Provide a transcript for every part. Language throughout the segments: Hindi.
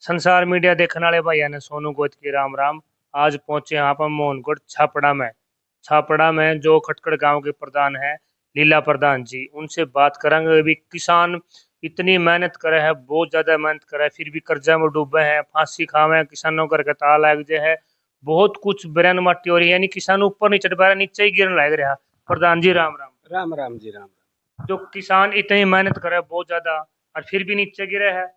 संसार मीडिया देखने वाले भाइया ने सोनू गोद की राम राम। आज पहुंचे यहाँ पर मोहनगढ़ छापड़ा में जो खटकड़ गांव के प्रधान है लीला प्रधान जी, उनसे बात करेंगे। अभी किसान इतनी मेहनत करे है, बहुत ज्यादा मेहनत करे है, फिर भी कर्जा में डूबे हैं, फांसी खावे हैं, किसानों का कताल लग जाए है, बहुत कुछ बरन मट्टी हो रही है, यानी किसान ऊपर नहीं चढ़ पा रहा, नीचे ही गिरने लग रहा। प्रधान जी राम राम। राम राम जी राम। जो किसान इतनी मेहनत करे है बहुत ज्यादा और फिर भी नीचे गिरे है।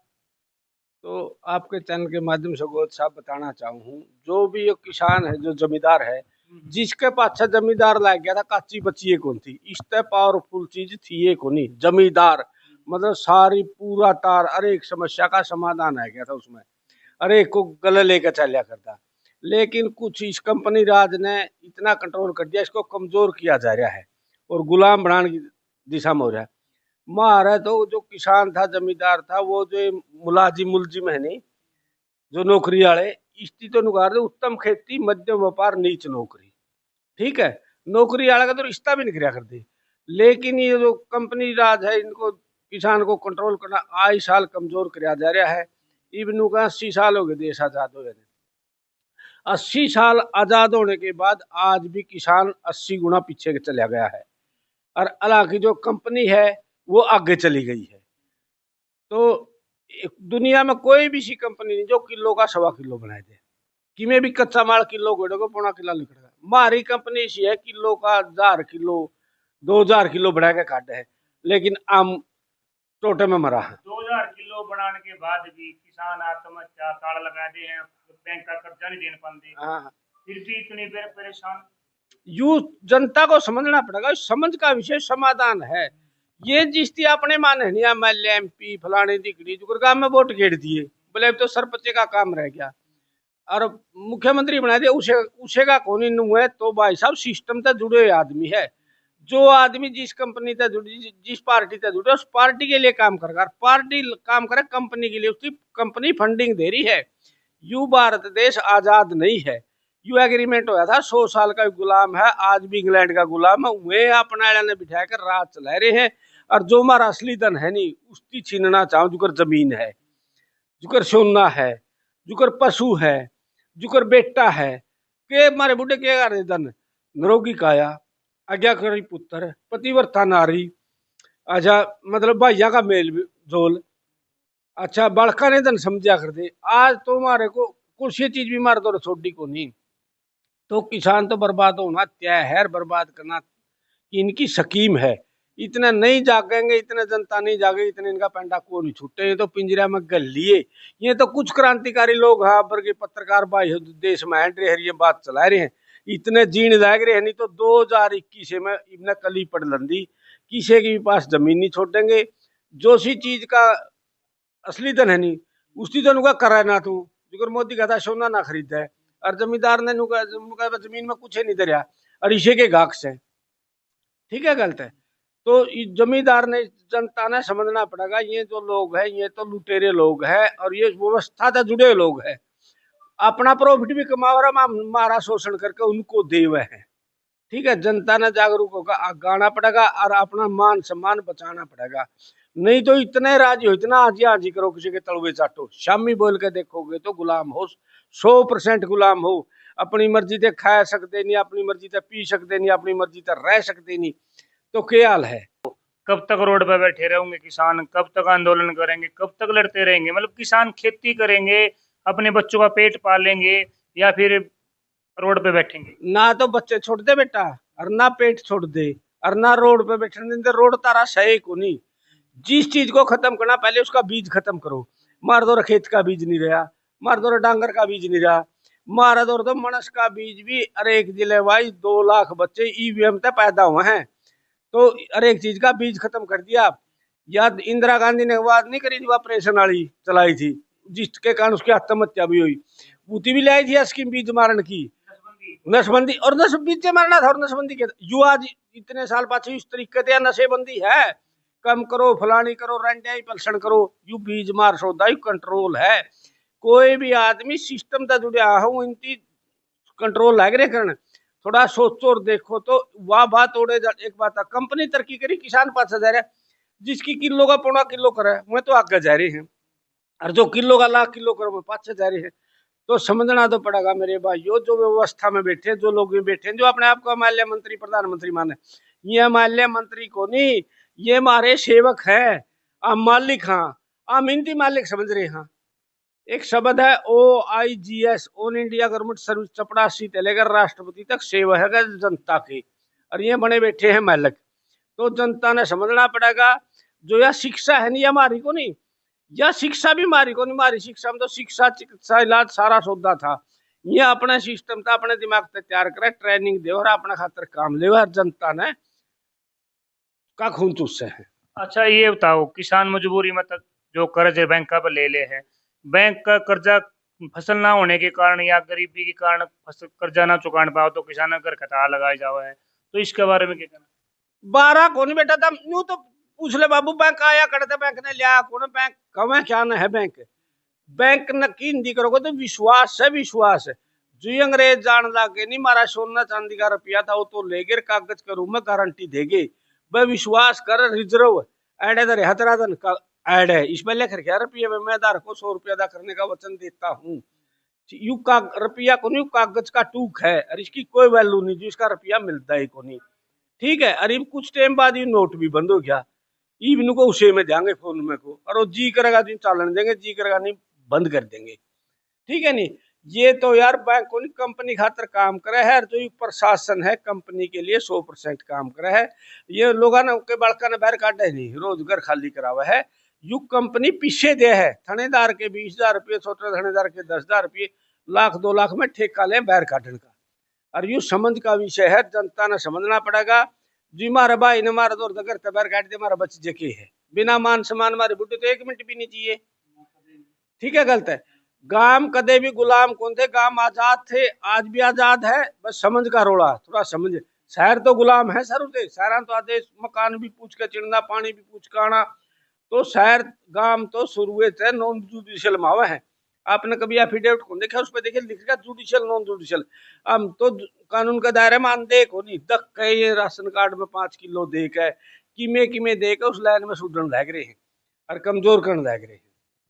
तो आपके चैनल के माध्यम से गोद साहब बताना चाहूँ, जो भी ये किसान है, जो जमींदार है, जिसके पाछे जमींदार लाग गया था, काची बची एक कौन थी, इससे पावरफुल चीज थी एक कोनी जमींदार। मतलब सारी पूरा तार हर एक समस्या का समाधान आ गया था उसमें, हर एक को गले लेकर चलिया करता। लेकिन कुछ इस कंपनी राज ने इतना कंट्रोल कर दिया, इसको कमजोर किया जा रहा है और गुलाम बनाने की दिशा में हो रहा है। मारा तो जो किसान था, जमींदार था, वो जो मुलाजिम मुलजिम है नहीं, जो नौकरी वाले, इसकी तो नुकार दे उत्तम खेती मध्यम व्यापार नीच नौकरी। ठीक है, नौकरी वाले का तो रिश्ता भी नहीं कर दे। लेकिन ये जो कंपनी राज है, इनको किसान को कंट्रोल करना आए साल कमजोर कराया जा रहा है। इबनू का 80 साल हो गए देश आजाद हो गए। 80 साल आजाद होने के बाद आज भी किसान 80 गुना पीछे चला गया है, और हालांकि जो कंपनी है वो आगे चली गई है। तो दुनिया में कोई भी सी कंपनी नहीं जो किलो का 1.25 किलो बनाए दे, कि में भी कच्चा माल किलो को 1.25 किलो निकलेगा। हमारी कंपनी ऐसी है किलो का 1000 किलो 2000 किलो बना के काटे है, लेकिन आम टोटे में मरा है। 2000 किलो बनाने के बाद भी किसान आत्महत्या ताड़ लगा दे हैं, बैंक का कर्जा नहीं दे पाते। हाँ, फिर भी इतनी परेशान। यू जनता को समझना पड़ेगा, समझ का विषय समाधान है। ये जिसती अपने माने नहीं, एमएलए एमपी फलाने दिखड़ी जो गांव में वोट घेर दिए, बोले तो सरपंच का काम रह गया और मुख्यमंत्री बना दिया, उसे का कौन नु है। तो भाई साहब सिस्टम से जुड़े हुए आदमी है, जो आदमी जिस कंपनी से जुड़ी, जिस पार्टी से जुड़े, उस पार्टी के लिए काम करेगा, पार्टी काम करे कंपनी के लिए, उसकी कंपनी फंडिंग दे रही है। यू भारत देश आजाद नहीं है, यू एग्रीमेंट होया था 100 साल का गुलाम है, आज भी इंग्लैंड का गुलाम है, वे अपना ने बिठा कर राज चला रहे हैं। और जो हमारा असली धन है नहीं, उसकी छीनना चाहो, जुकर जमीन है, जुकर सोना है, जुकर पशु है, जुकर बेटा है, के मारे बुढ़े के कर धन नरोगी काया, आज्ञाकारी पुत्र, पतिव्रता नारी, अच्छा मतलब भाइया का मेल जोल, अच्छा बड़का ने धन समझा कर दे। आज तो हमारे को कुछ ये चीज भी मार दो छोटी को नहीं, तो किसान तो बर्बाद होना तय है, बर्बाद करना इनकी स्कीम है। इतना नहीं जागेंगे, इतने जनता नहीं जागेगी, इतने इनका पेंडा को नहीं छूटे। ये तो पिंजरा में गल लिए। ये तो कुछ क्रांतिकारी लोग हाँ पर के पत्रकार भाई देश में हट रहे हैं, ये बात चला रहे हैं, इतने जीण लाग रहे हैं। नहीं तो 2021 में इतने कली पड़ लंदी, किसी के भी पास जमीन नहीं छोड़ेंगे। जो सी चीज का असली धन है नहीं, उसकी तो नुका करा ना तू, जो मोदी कहता सोना ना खरीदा है, और जमींदार ने नुका जमीन में कुछ नहीं दरिया, और इसे के गाहक से ठीक है गलत है। तो जमींदार ने, जनता ने समझना पड़ेगा, ये जो लोग हैं ये तो लुटेरे लोग हैं, और ये व्यवस्था से जुड़े लोग हैं, अपना प्रॉफिट भी कमा रहा, हमारा शोषण करके उनको दे हुए हैं। ठीक है, जनता ने जागरूक होकर आगाना पड़ेगा और अपना मान सम्मान बचाना पड़ेगा। नहीं तो इतने राजी हो, इतना हाजी हाजी करो, किसी के तलवे चाटो, शामी बोल के देखोगे तो गुलाम हो, 100% गुलाम हो। अपनी मर्जी से खा सकते नहीं, अपनी मर्जी से पी सकते नहीं, अपनी मर्जी से रह सकते नहीं, तो क्या हाल है। कब तक रोड पे बैठे रहेंगे किसान, कब तक आंदोलन करेंगे, कब तक लड़ते रहेंगे? मतलब किसान खेती करेंगे, अपने बच्चों का पेट पालेंगे, या फिर रोड पे बैठेंगे? ना तो बच्चे छोड़ दे बेटा, और ना पेट छोड़ दे, और ना रोड पे बैठने दे। रोड तारा सही को नहीं, जिस चीज को खत्म करना पहले उसका बीज खत्म करो। मार दो खेत का बीज नहीं रहा, मार दो डांगर का बीज नहीं रहा, मारा दो तो मनस का बीज भी। अरे एक जिले भाई 2 लाख बच्चे ईवीएम तक पैदा हुए हैं, तो हर एक चीज का बीज खत्म कर दिया। याद इंदिरा गांधी ने बात नहीं करी थी, ऑपरेशन वाली चलाई थी, जिसके कारण उसकी आत्महत्या भी हुई। बूती भी लाई थी स्कीम बीज मारण की, नशबंदी, और नश बीज मारना था, और नशबंदी के युवा इतने साल पाछे इस तरीके से नशेबंदी है, कम करो, फलानी करो, रेंटिया पलसन करो, यू बीज मार सौदा यू कंट्रोल है। कोई भी आदमी सिस्टम से जुड़े हूँ, इनकी कंट्रोल लग रहे करने। थोड़ा सोचो और देखो तो वाह बात तोड़े। एक बात है, कंपनी तरक्की करी, किसान पास जा रहा है, जिसकी किलो का 1.25 किलो करे, मैं तो आगे जा रहे हैं। और जो किलो का लाख किलो करो में पाछे जा रही है। तो समझना तो पड़ेगा मेरे भाइयों, जो व्यवस्था में बैठे, जो लोग में बैठे, जो अपने आप को माल्य मंत्री प्रधानमंत्री माने, ये माल्य मंत्री को नहीं, ये हमारे सेवक है, आप मालिक। हाँ, आप मिनती मालिक समझ रहे हैं। एक शब्द है OIGS, on India government service, चपड़ासी से लेकर राष्ट्रपति तक सेवा है जनता की, और ये बने बैठे हैं मालिक। तो जनता ने समझना पड़ेगा, जो यह शिक्षा है नहीं हमारी को नहीं, यह शिक्षा भी हमारी को नहीं, हमारी शिक्षा में तो शिक्षा चिकित्सा इलाज सारा सौदा था। ये अपना सिस्टम था, अपने दिमाग से तैयार करे, ट्रेनिंग दे और अपना खातर काम ले, और जनता ने का खून चूसे है। अच्छा ये बताओ, किसान मजबूरी में तक जो कर्ज बैंक का ले ले है, बैंक का कर्जा फसल ना होने के कारण या गरीबी के कारण फसल कर्जा ना चुका पाओ तो किसान घर कतार लगाए जावा है, तो इसके बारे में क्या कहना? 12 कौन बेटा था यूं तो पूछ ले बाबू, बैंक आया करते, बैंक ने लिया कौन, बैंक कवे क्या न है बैंक, बैंक न की हिंदी करोगे तो विश्वास है, विश्वास है। जो अंग्रेज जान लागे नहीं, मारा सोना चांदी का रुपया था वो तो ले गए, कागज के रूप में गारंटी देगे, वह विश्वास कर, रिजर्व ऐड है, 17 दिन का ऐड है, इसमें लिख रखा रुपये में मैं धारक को 100 रुपया अदा करने का वचन देता हूँ। यू का रुपया को नहीं, कागज का टूक है, और इसकी कोई वैल्यू नहीं, जो इसका रुपया मिलता ही को नहीं। ठीक है, अरे कुछ टाइम बाद ये नोट भी बंद हो गया, इवन को उसे में देंगे फोन में को, और वो जी करेगा तो चालन देंगे, जी करेगा नहीं बंद कर देंगे। ठीक है नहीं, ये तो यार बैंक को नहीं, कंपनी खातर काम करे है, जो ये प्रशासन है कंपनी के लिए 100% काम करे है। ये लोग के बड़का ने बाहर काटे नहीं, रोजगार खाली करावा है, यू कंपनी पीछे दे है, थानेदार के 20,000 रुपये, छोटे थानेदार के 10,000 रुपये, लाख 2 लाख में ठेका ले बाहर काटने का। और यू समझ का विषय है, जनता ने समझना पड़ेगा। जी मारा भाई ने मारा दौर घर बाहर काट दे, मारा बच्चे के है, बिना मान सम्मान हमारी बुढ़ी तो 1 मिनट भी नहीं चाहिए। ठीक है, गलत है। गांव कदे भी गुलाम कौन थे, गांव आजाद थे, आज भी आजाद है, बस समझ का रोड़ा, थोड़ा समझ। शहर तो गुलाम है सर, उसे शहर तो आदेश मकान भी पूछ के चिड़ना, पानी भी पूछ के आना, तो शहर गांव तो शुरू से नॉन जुडिशियल मावा है। आपने कभी एफिडेविट कौन देखा, उस पर देखिए लिखेगा जुडिशियल नॉन जुडिशियल, हम तो कानून का दायरे में आन देख हो नहीं, दक के ये राशन कार्ड में 5 किलो दे के किमे किमे दे के उस लाइन में सुधरन लग रहे हैं और कमजोर करने लग रहे हैं।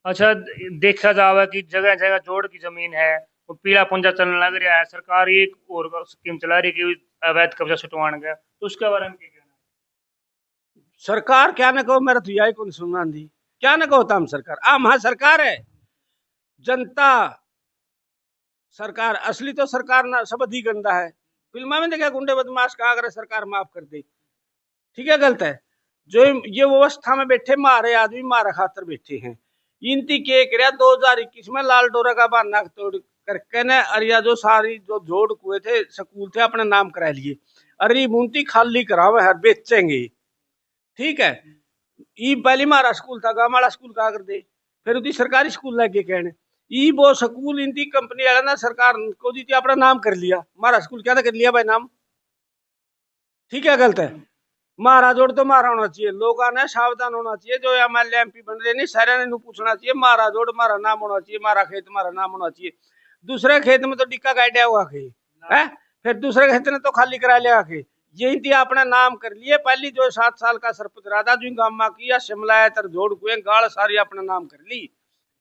अच्छा, देखा जावा कि जगह जगह जोड़ की जमीन है, वो पीला पुंजा चलने लग रहा है, सरकार एक और स्कीम चला रही है कि अवैध कब्जा छुटवाने का, तो उसके बारे में क्या कहना? सरकार क्या न कहो, मेरा तो यही कौन सुनना दी, क्या न कहो तम सरकार, आम हाँ सरकार है, जनता सरकार, असली तो सरकार ना सब अधिक गंदा है। फिल्मा में देखा गुंडे बदमाश का अगर सरकार माफ कर दे, ठीक है, गलत है। जो ये व्यवस्था में बैठे मारे आदमी मारा खातर बैठे हैं, इनती के कर 2021 में लाल डोरा का बहाना तोड़ करके ने, अरिया जो सारी जो जोड़ कुए थे स्कूल थे अपने नाम करा लिए, अरे मुंती खाली करावे हर बेचेंगे। ठीक है, ई पहली मारा स्कूल था, गांव वाला स्कूल का कर दे, फिर उदी सरकारी स्कूल लगे कहने, ई वो स्कूल इनकी कंपनी वाला ना सरकार को दी थी, अपना नाम कर लिया, मारा स्कूल क्या था कर लिया भाई नाम। ठीक है, गलत है। मारा जोड़ तो मारा होना चाहिए, लोगों ने सावधान होना चाहिए, जो MLA MP बन रहे नहीं सारे ने पूछना चाहिए, मारा जोड़ मारा नाम होना चाहिए, मारा खेत मारा नाम होना चाहिए। दूसरे खेत में तो डिक्का गाइडिया हुआ खे है, फिर दूसरे खेत ने तो खाली करा लिया खे, ये इंती अपना नाम कर लिए, पहली जो 7 साल का सरपंच रहा था जो गामा की या शिमला तर जोड़ कुए गाड़ सारी अपना नाम कर ली।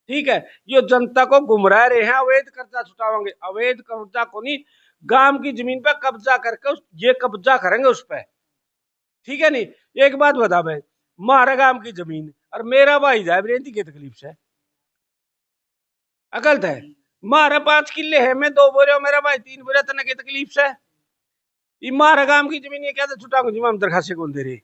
ठीक है, ये जनता को गुमराह रहे हैं, अवैध कर्जा छुटावेंगे, अवैध कब्जा को नहीं, गांव की जमीन पे कब्जा करके ये कब्जा करेंगे उस पर। ठीक है नहीं, एक बात बता भाई, मारा गांव की जमीन और मेरा भाई जाए की तकलीफ से अकल है, मारा 5 किले है, मैं 2 बोरे, मेरा भाई 3 बोरे, तना की तकलीफ से ये मारा गांव की जमीन ये क्या छुटा जी हम दरखास्त कौन दे रहे।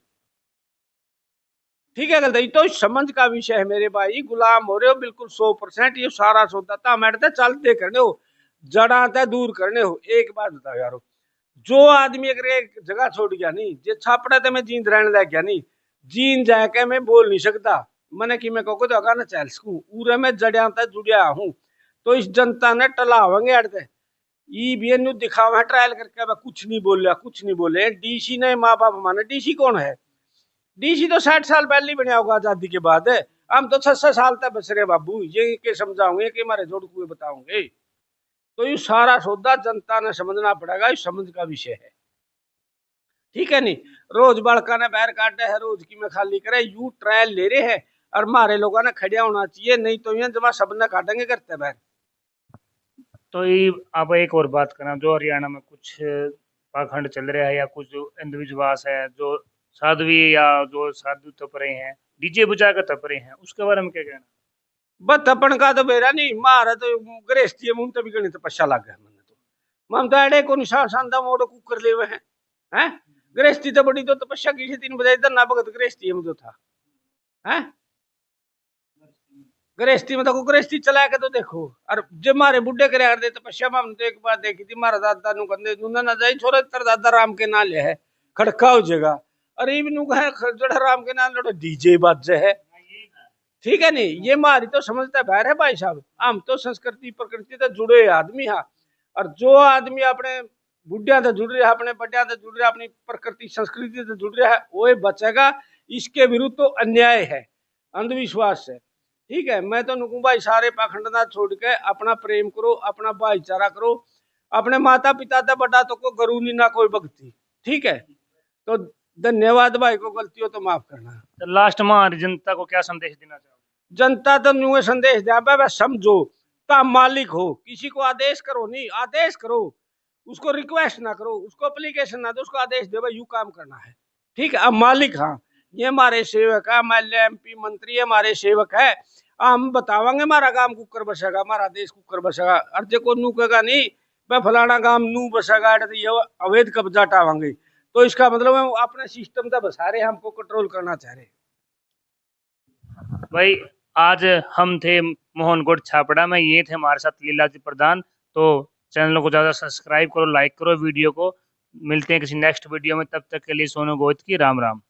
ठीक है, गलत है, तो समझ का विषय है मेरे भाई, गुलाम हो रहे हो बिल्कुल 100%, ये सारा सौदा था मैडते चलते करने हो, जड़ा तय दूर करने हो। एक बात बताओ यारो, जो आदमी अगर एक जगह छोड़ गया नहीं, जे छापड़ा तो मैं जींद रहने लग गया नहीं, जीन जाके मैं बोल नहीं सकता, मैंने कि मैं कहो तो अगा ना चल सकूं, पूरे में जड़िया तक जुड़िया हूं, तो इस जनता ने टलावेंगे अड़ते ई भी नु दिखावा ट्रायल करके, मैं कुछ नहीं बोलिया, कुछ नहीं बोले। डीसी ने माँ बाप माने, डीसी कौन है, डीसी तो 60 साल पहले बना होगा आजादी के बाद, हम तो 6 साल तक बच रहे बाबू, ये के समझाओगे कि हमारे जोड़ कुएं बताओगे, तो ये सारा सौदा जनता ने समझना पड़ेगा, ये समझ का विषय है। ठीक है नहीं, रोज बड़का ने बैर काटे है, रोज की में खाली करे, यू ट्रायल ले रहे हैं, और हमारे लोगों ने खड़िया होना चाहिए, नहीं तो ये जमा सबने काटेंगे करते बैर। तो ये आप एक और बात करना, जो हरियाणा में कुछ पाखंड चल रहा है या कुछ जो अंधविश्वास है, जो साध्वी या जो साधु तप रहे हैं, डीजे बुझा कर तप रहे हैं, उसके बारे में क्या कहना? बस अपन का तो बेरा नहीं, मारा तो गृहस्थी मुंह तो भी गणित तपस्या लग गया मैंने तो। हम तो अड़े को निशान शानदा मोड़ कुकर ले हुए हैं। गृहस्थी तो बड़ी तो तपस्या की 3 बजे इधर ना भगत गृहस्थी में जो था है। गृहस्थी में तो गृहस्थी चला के तो देखो। और जब मारे बुढ़े करे कर दे तपस्या में, हमने तो एक बात देखी थी, मारा दादा नु कंदे नुना ना जाई छोरे तर दादा राम के नाल है खड़का हो जाएगा। अरे इबनु कहे जड़ा राम के नाल लड़ो डीजे बाजे है, ठीक है नहीं। ये हमारी तो समझता बाहर है भाई साहब। हम तो संस्कृति प्रकृति से जुड़े आदमी हाँ, और जो आदमी अपने बुढ़िया से जुड़ रहा है, अपने बड़िया से जुड़ रहा है, अपनी प्रकृति संस्कृति से जुड़ रहा है, वो ही बचेगा। इसके विरुद्ध तो अन्याय है, अंधविश्वास है, ठीक है। मैं तो नुकू भाई सारे पाखंडना छोड़ के अपना प्रेम करो, अपना भाईचारा करो, अपने माता पिता से बड़ा तो को गरूनी ना कोई भक्ति, ठीक है। तो धन्यवाद भाई, को गलती हो तो माफ करना। तो लास्ट में हमारी जनता को क्या संदेश देना चाहोगे? जनता तो न्यू संदेश दिया, समझो का मालिक हो, किसी को आदेश करो नहीं, आदेश करो, उसको रिक्वेस्ट ना करो, उसको एप्लीकेशन ना दो, उसको आदेश दे भाई यू काम करना है, ठीक है। अब मालिक हाँ ये हमारे सेवक है, एमएलए एमपी मंत्री हमारे सेवक है, हम बतावांगे हमारा काम कुकर बसेगा, हमारा देश कुकर बसेगा। और जो नू कहेगा नहीं मैं फलाना काम नू बसेगा तो ये अवैध कब्जा हटावांगे, तो इसका मतलब हम अपने सिस्टम का बसा रहे, हमको कंट्रोल करना चाह रहे। भाई आज हम थे मोहनगढ़ छापड़ा में, ये थे हमारे साथ लीला जी प्रधान। तो चैनल को ज़्यादा सब्सक्राइब करो, लाइक करो वीडियो को। मिलते हैं किसी नेक्स्ट वीडियो में, तब तक के लिए सोनू गोवित की राम राम।